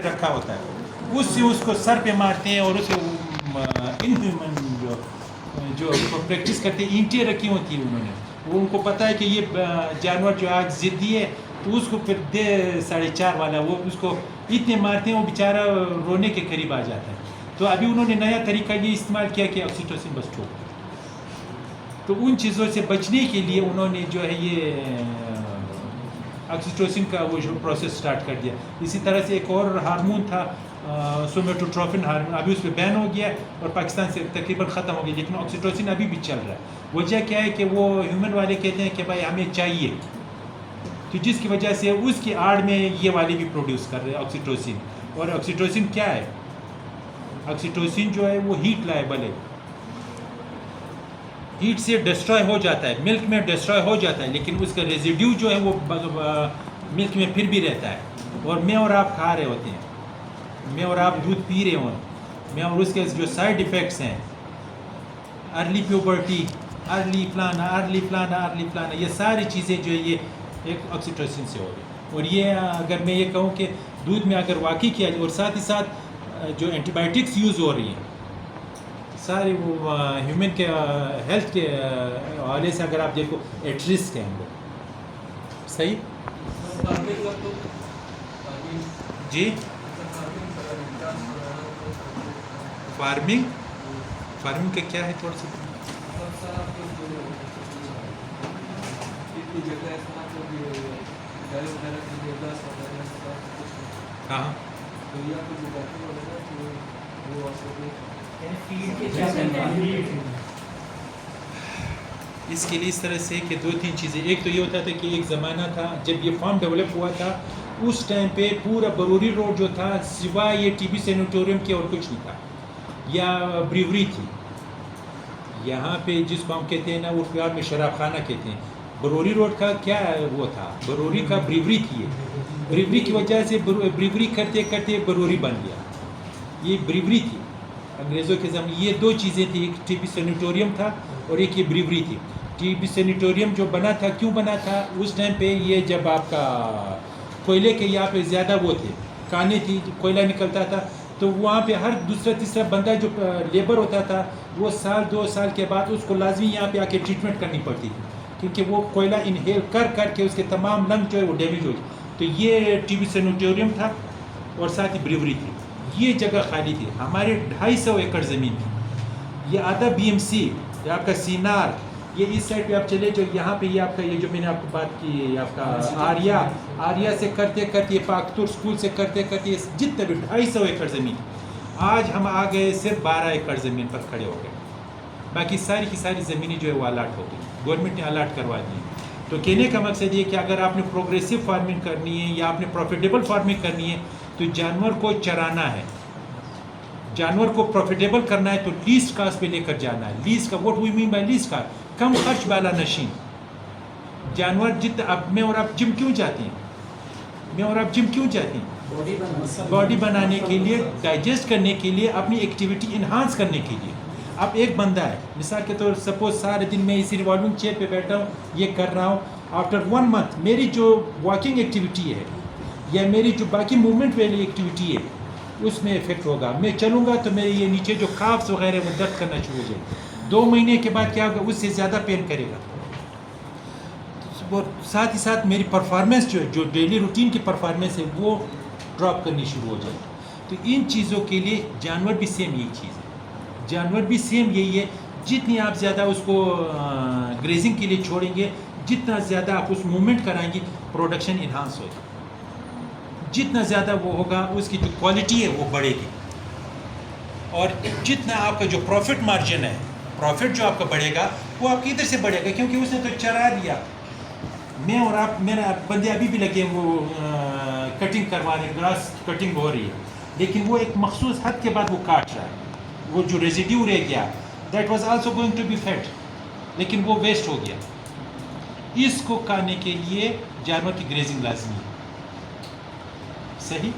Object रखा होता है, उससे उसको सर पे मारते हैं और उसे इनह्यूमन जो प्रैक्टिस करते हैं, ईंटें रखी होती हैं उन्होंने, वो उनको पता है कि ये जानवर जो आज ज़िद्दी है, तो उसको फिर दे 4.5 वाला वो उसको इतने मारते हैं वो बेचारा रोने के करीब आ जाता है। तो अभी उन्होंने नया तरीका ये इस्तेमाल किया कि ऑक्सीटोसिन बस ठोक। तो उन चीज़ों से बचने के लिए उन्होंने जो है ये ऑक्सीटोसिन का वो जो प्रोसेस स्टार्ट कर दिया। इसी तरह से एक और हार्मोन था सोमेटोट्रोपिन हार्मोन, अभी उस पर बैन हो गया और पाकिस्तान से तकरीबन ख़त्म हो गया, लेकिन ऑक्सीटोसिन अभी भी चल रहा है। वजह क्या है कि वो ह्यूमन वाले कहते हैं कि भाई हमें चाहिए, तो जिसकी वजह से उसकी आड़ में ये वाले भी प्रोड्यूस कर रहे हैं ऑक्सीटोसिन। और ऑक्सीटोसिन क्या है? ऑक्सीटोसिन जो है वो हीट लायबल है, हीट से डिस्ट्रॉय हो जाता है, मिल्क में डिस्ट्रॉय हो जाता है, लेकिन उसका रेजिड्यू जो है वो मिल्क में फिर भी रहता है। और मैं और आप खा रहे होते हैं, मैं और आप दूध पी रहे हो, मैं और उसके जो साइड इफ़ेक्ट्स हैं, अर्ली प्यूबर्टी, अर्ली फलाना, ये सारी चीज़ें जो है ये एक ऑक्सीटोसिन से हो रही। और ये अगर मैं ये कहूँ कि दूध में अगर वाकई किया जाए, और साथ ही साथ जो एंटीबायोटिक्स यूज़ हो रही हैं सारे वो ह्यूमन के हेल्थ के हवाले से अगर आप देखो एट रिस्क है हम लोग। सही जी। फार्मिंग का क्या है थोड़ा सा? हाँ इसके लिए इस तरह से कि 2-3 चीज़ें। एक तो ये होता था कि एक ज़माना था जब ये फार्म डेवलप हुआ था, उस टाइम पे पूरा बरूरी रोड जो था सिवाय ये टीबी सैनिटोरियम के और कुछ नहीं था, या ब्रीवरी थी यहाँ पे जिसको हम कहते हैं ना वो प्यार में शराब खाना कहते हैं। बरूरी रोड का क्या वो था, बरूरी का ब्रीवरी थी, ब्रीवरी की वजह से ब्रीवरी करते करते बरूरी बन गया, ये ब्रीवरी थी अंग्रेज़ों के ज़माने। ये 2 चीज़ें थी, एक टीबी सैनिटोरियम था और एक ये ब्रीवरी थी। टीबी सैनिटोरियम जो बना था, क्यों बना था उस टाइम पे, ये जब आपका कोयले के यहाँ पे ज़्यादा वो थे, कानें थी, कोयला निकलता था, तो वहाँ पे हर दूसरा तीसरा बंदा जो लेबर होता था वो 1-2 साल के बाद उसको लाजमी यहाँ पे आके ट्रीटमेंट करनी पड़ती थी, क्योंकि वो कोयला इनहेल कर के उसके तमाम लंग जो है वो डैमेज हो गए। तो ये टीबी सैनिटोरियम था और साथ ही ब्रीवरी थी। ये जगह खाली थी, हमारे 250 एकड़ ज़मीन थी। ये आधा BMC ये आपका सीनार, ये इस साइड पे आप चले जो यहाँ पे ये आपका ये जो मैंने आपको बात की है आपका आर्या से करते करते पाकतुर स्कूल से करते करते जितने भी 250 एकड़ ज़मीन, आज हम आ गए सिर्फ 12 एकड़ ज़मीन पर खड़े हो गए। बाकी सारी की सारी ज़मीनें जो है वो अलाट हो गई, गवर्नमेंट ने अलाट करवा दी। तो कहने का मकसद ये कि अगर आपने प्रोग्रेसिव फार्मिंग करनी है या आपने प्रॉफिटेबल फार्मिंग करनी है तो जानवर को चराना है, जानवर को प्रॉफिटेबल करना है तो लीस्ट कास्ट पे लेकर जाना है। लीस्ट का what we mean by least का, कम खर्च वाला नशीन जानवर। जितना अब मैं और आप जिम क्यों जाते हैं, मैं और आप जिम क्यों जाते हैं? बॉडी बनाने के लिए, डाइजेस्ट करने के लिए, अपनी एक्टिविटी इन्हांस करने के लिए। अब एक बंदा है मिसाल के तौर सपोज सारे दिन मैं इसी रिवॉल्विंग चेयर पे बैठा हूँ, ये कर रहा हूँ, आफ्टर 1 मंथ मेरी जो वॉकिंग एक्टिविटी है या मेरी जो बाकी मूवमेंट वाली एक्टिविटी है उसमें इफेक्ट होगा। मैं चलूँगा तो मेरे ये नीचे जो काफ्स वगैरह वो दर्द करना शुरू हो जाए। 2 महीने के बाद क्या होगा, उससे ज़्यादा पेन करेगा। और साथ ही साथ मेरी परफॉर्मेंस जो डेली रूटीन की परफॉर्मेंस है वो ड्रॉप करनी शुरू हो जाएगी। तो इन चीज़ों के लिए जानवर भी सेम यही चीज़ है, जानवर भी सेम यही है। जितनी आप ज़्यादा उसको ग्रेजिंग के लिए छोड़ेंगे, जितना ज़्यादा आप उस मूवमेंट कराएंगे, प्रोडक्शन इन्हांस होगा, जितना ज़्यादा वो होगा उसकी जो क्वालिटी है वो बढ़ेगी। और जितना आपका जो प्रॉफिट मार्जिन है, प्रॉफिट जो आपका बढ़ेगा वो आपके इधर से बढ़ेगा, क्योंकि उसने तो चरा दिया। मैं और आप, मेरा बंदे अभी भी लगे वो कटिंग करवाने, ग्रास कटिंग हो रही है, लेकिन वो एक मखसूस हद के बाद वो काट रहा है, वो जो रेजिड्यू रह गया that was also going to be fed, लेकिन वो वेस्ट हो गया। इसको खाने के लिए जानवर की ग्रेजिंग लाजमी है। सही।